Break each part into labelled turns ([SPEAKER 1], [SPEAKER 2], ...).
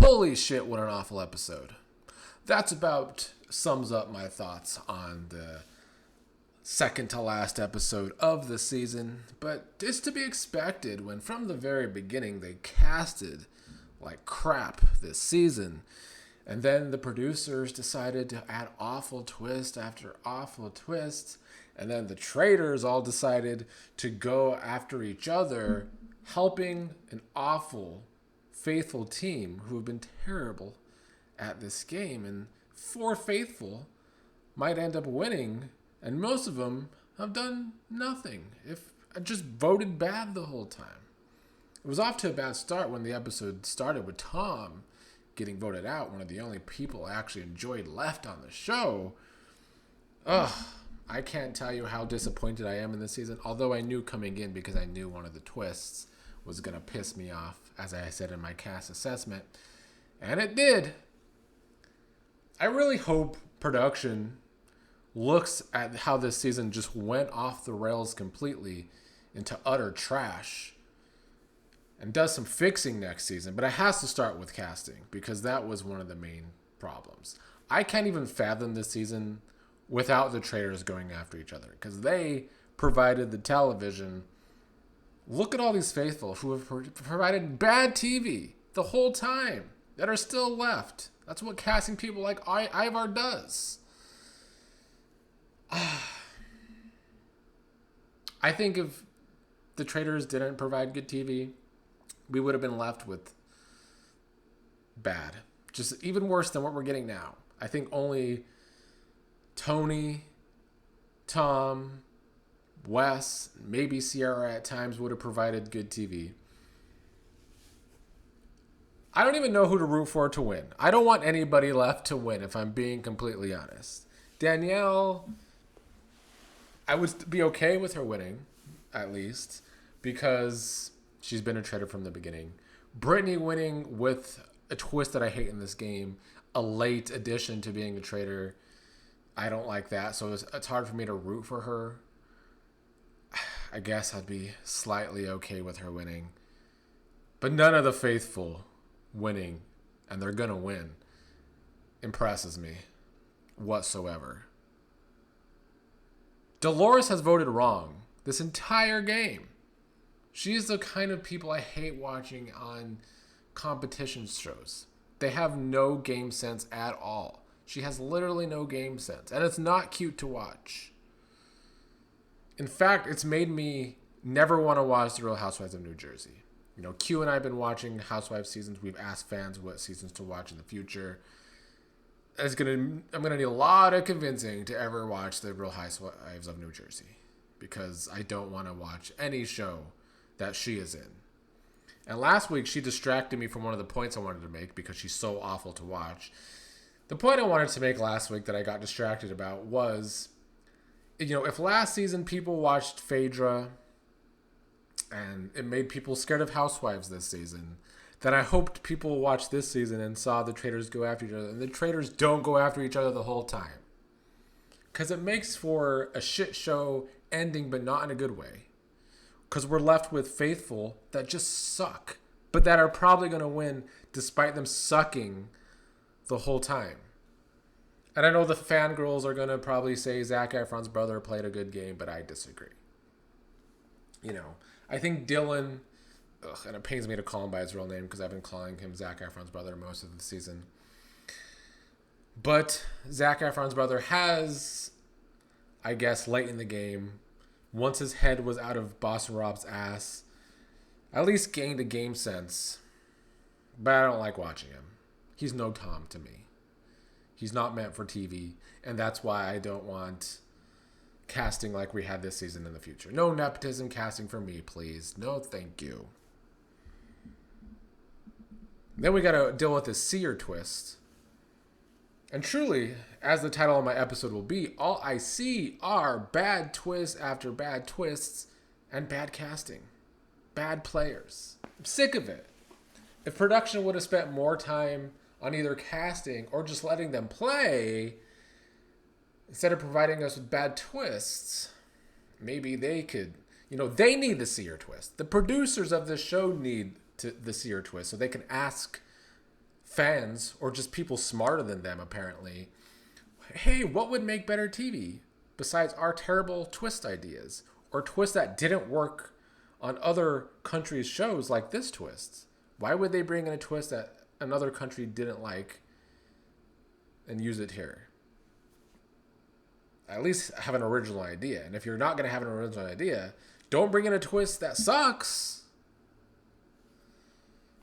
[SPEAKER 1] Holy shit, what an awful episode. That's about sums up my thoughts on the second to last episode of the season. But it's to be expected when from the very beginning they casted like crap this season. And then the producers decided to add awful twist after awful twist. And then the traitors all decided to go after each other, helping an awful, faithful team who have been terrible at this game. And 4 faithful might end up winning, and most of them have done nothing, if just voted bad the whole time. It was off to a bad start when the episode started with Tom getting voted out, one of the only people I actually enjoyed left on the show. Ugh, I can't tell you how disappointed I am in this season, although I knew coming in because I knew one of the twists was going to piss me off, as I said in my cast assessment. And it did. I really hope production looks at how this season just went off the rails completely into utter trash and does some fixing next season. But it has to start with casting, because that was one of the main problems. I can't even fathom this season without the traitors going after each other, because they provided the television. Look at all these faithful who have provided bad TV the whole time that are still left. That's what casting people like Ivar does. I think if the traitors didn't provide good TV, we would have been left with bad. Just even worse than what we're getting now. I think only Tony, Tom, Wes, maybe Sierra at times would have provided good TV. I don't even know who to root for to win. I don't want anybody left to win, if I'm being completely honest. Danielle, I would be okay with her winning, at least, because she's been a traitor from the beginning. Brittany winning with a twist that I hate in this game, a late addition to being a traitor, I don't like that, so it's hard for me to root for her. I guess I'd be slightly okay with her winning. But none of the faithful winning, and they're going to win, impresses me whatsoever. Dolores has voted wrong this entire game. She's the kind of people I hate watching on competition shows. They have no game sense at all. She has literally no game sense, and it's not cute to watch. In fact, it's made me never want to watch The Real Housewives of New Jersey. You know, Q and I have been watching Housewives seasons. We've asked fans what seasons to watch in the future. I'm gonna need a lot of convincing to ever watch The Real Housewives of New Jersey, because I don't want to watch any show that she is in. And last week, she distracted me from one of the points I wanted to make because she's so awful to watch. The point I wanted to make last week that I got distracted about was, you know, if last season people watched Phaedra and it made people scared of Housewives this season, then I hoped people watched this season and saw the traitors go after each other, and the traitors don't go after each other the whole time. Because it makes for a shit show ending, but not in a good way. Because we're left with faithful that just suck, but that are probably going to win despite them sucking the whole time. And I know the fangirls are going to probably say Zac Efron's brother played a good game, but I disagree. You know, I think Dylan, and it pains me to call him by his real name because I've been calling him Zac Efron's brother most of the season. But Zac Efron's brother has, I guess, late in the game, once his head was out of Boss Rob's ass, at least gained a game sense. But I don't like watching him. He's no Tom to me. He's not meant for TV, and that's why I don't want casting like we had this season in the future. No nepotism casting for me, please. No, thank you. Then we got to deal with this Seer twist. And truly, as the title of my episode will be, all I see are bad twists after bad twists and bad casting. Bad players. I'm sick of it. If production would have spent more time on either casting or just letting them play, instead of providing us with bad twists, maybe they could, you know, they need the Seer twist. The producers of this show need the Seer twist so they can ask fans or just people smarter than them, apparently, hey, what would make better TV besides our terrible twist ideas or twists that didn't work on other countries' shows like this twist? Why would they bring in a twist that another country didn't like and use it here? At least have an original idea. And if you're not going to have an original idea, don't bring in a twist that sucks.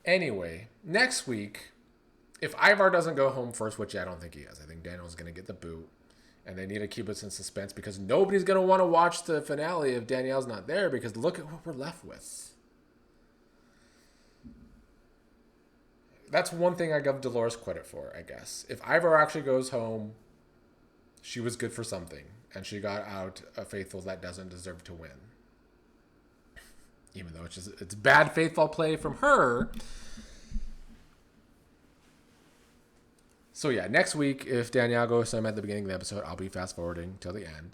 [SPEAKER 1] Anyway, next week, if Ivar doesn't go home first, which I don't think he is, I think Daniel's going to get the boot. And they need to keep us in suspense because nobody's going to want to watch the finale if Danielle's not there, because look at what we're left with. That's one thing I give Dolores credit for, I guess. If Ivar actually goes home, she was good for something. And she got out a faithful that doesn't deserve to win. Even though it's bad faithful play from her. So yeah, next week, if Danielle goes home at the beginning of the episode, I'll be fast forwarding till the end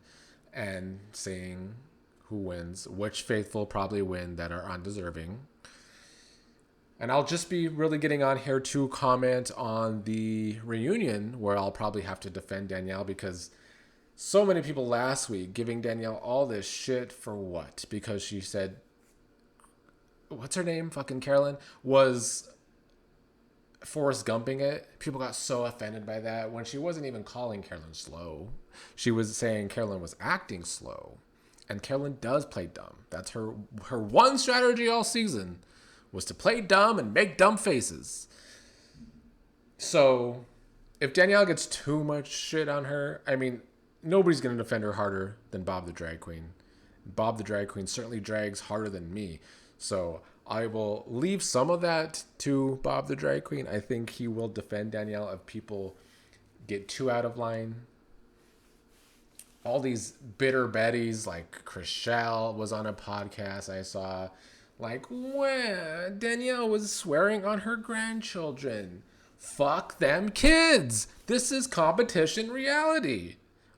[SPEAKER 1] and seeing who wins, which faithful probably win that are undeserving. And I'll just be really getting on here to comment on the reunion, where I'll probably have to defend Danielle because so many people last week giving Danielle all this shit for what? Because she said, what's her name? Fucking Carolyn was Forrest Gumping it. People got so offended by that when she wasn't even calling Carolyn slow. She was saying Carolyn was acting slow. And Carolyn does play dumb. That's her one strategy all season, was to play dumb and make dumb faces. So if Danielle gets too much shit on her, I mean, nobody's going to defend her harder than Bob the Drag Queen. Bob the Drag Queen certainly drags harder than me. So I will leave some of that to Bob the Drag Queen. I think he will defend Danielle if people get too out of line. All these bitter Bettys, like Chriselle was on a podcast I saw, like, well, Danielle was swearing on her grandchildren. Fuck them kids. This is competition reality.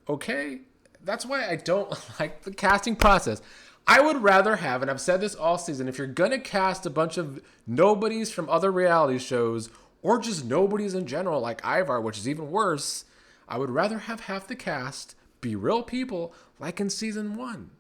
[SPEAKER 1] Okay? That's why I don't like the casting process. I would rather have, and I've said this all season, if you're going to cast a bunch of nobodies from other reality shows, or just nobodies in general, like Ivar, which is even worse, I would rather have half the cast be real people like in season 1.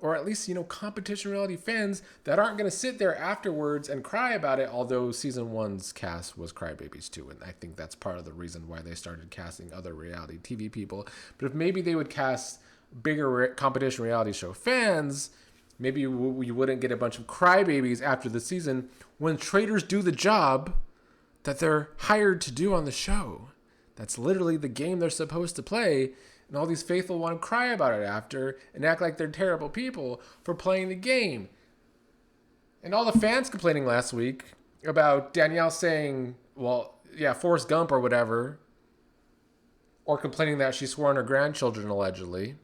[SPEAKER 1] Or at least, competition reality fans that aren't going to sit there afterwards and cry about it, although season 1's cast was crybabies too. And I think that's part of the reason why they started casting other reality TV people. But if maybe they would cast bigger competition reality show fans, maybe we wouldn't get a bunch of crybabies after the season when traitors do the job that they're hired to do on the show. That's literally the game they're supposed to play. And all these faithful want to cry about it after and act like they're terrible people for playing the game. And all the fans complaining last week about Danielle saying, well, yeah, Forrest Gump or whatever, or complaining that she swore on her grandchildren allegedly.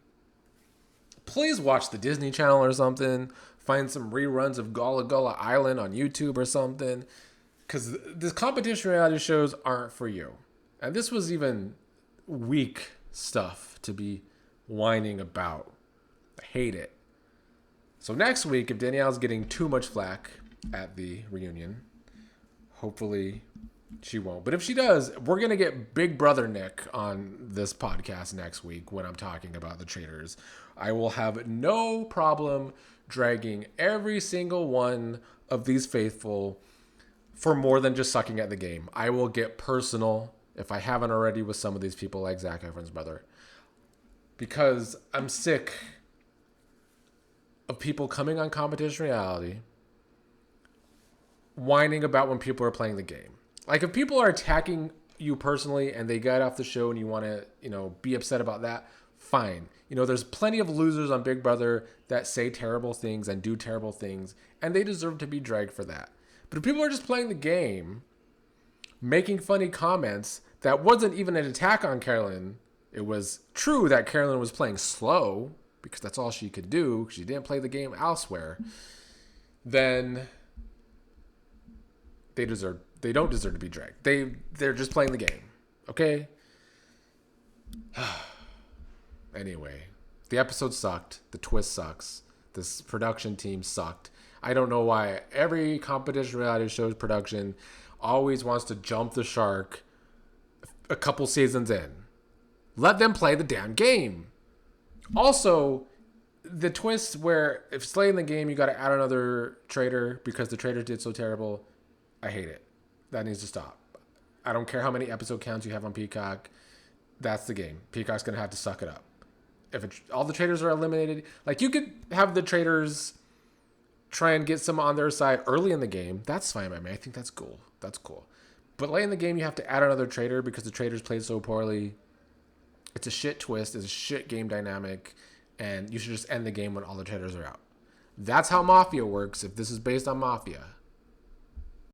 [SPEAKER 1] Please watch the Disney Channel or something. Find some reruns of Gullah Gullah Island on YouTube or something. Because the competition reality shows aren't for you. And this was even weak stuff to be whining about. I hate it. So next week, if Danielle's getting too much flack at the reunion, hopefully she won't. But if she does, we're going to get Big Brother Nick on this podcast next week when I'm talking about the traitors. I will have no problem dragging every single one of these faithful for more than just sucking at the game. I will get personal, if I haven't already, with some of these people like Zac Efron's brother. Because I'm sick of people coming on competition reality whining about when people are playing the game. Like, if people are attacking you personally and they get off the show and you want to, be upset about that, fine. There's plenty of losers on Big Brother that say terrible things and do terrible things, and they deserve to be dragged for that. But if people are just playing the game, making funny comments, that wasn't even an attack on Carolyn. It was true that Carolyn was playing slow, because that's all she could do. She didn't play the game elsewhere. Then they don't deserve to be dragged. They're just playing the game. Okay? Anyway, the episode sucked. The twist sucks. This production team sucked. I don't know why every competition reality show's production always wants to jump the shark a couple seasons in. Let them play the damn game. Also, the twist where if it's late in the game, you got to add another traitor because the traitor did so terrible. I hate it. That needs to stop. I don't care how many episode counts you have on Peacock. That's the game. Peacock's going to have to suck it up. If all the traitors are eliminated, like you could have the traitors try and get some on their side early in the game. That's fine by me. I think that's cool. That's cool. But late in the game, you have to add another traitor because the traitors played so poorly. It's a shit twist. It's a shit game dynamic. And you should just end the game when all the traitors are out. That's how Mafia works if this is based on Mafia.